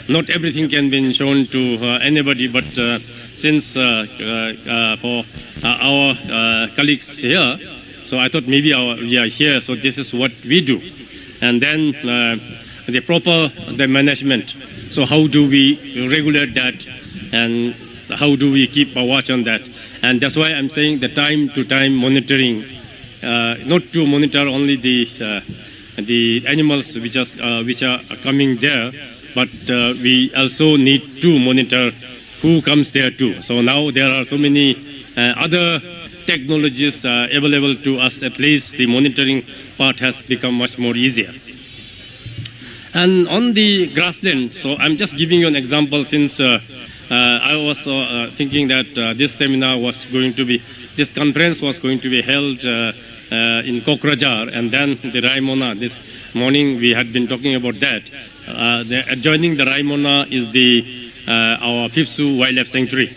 not everything can be shown to anybody, but since for our colleagues here, so I thought maybe we are here, so this is what we do. And then the proper management. So how do we regulate that, and how do we keep a watch on that? And that's why I'm saying the time-to-time monitoring, not to monitor only the animals which are coming there, but we also need to monitor who comes there too. So now there are so many other technologies available to us. At least the monitoring part has become much more easier. And on the grassland, so I'm just giving you an example, since I was thinking that this conference was going to be held in Kokrajhar, and then the Raimona. This morning we had been talking about that. Adjoining the Raimona is our Phipsu Wildlife Sanctuary.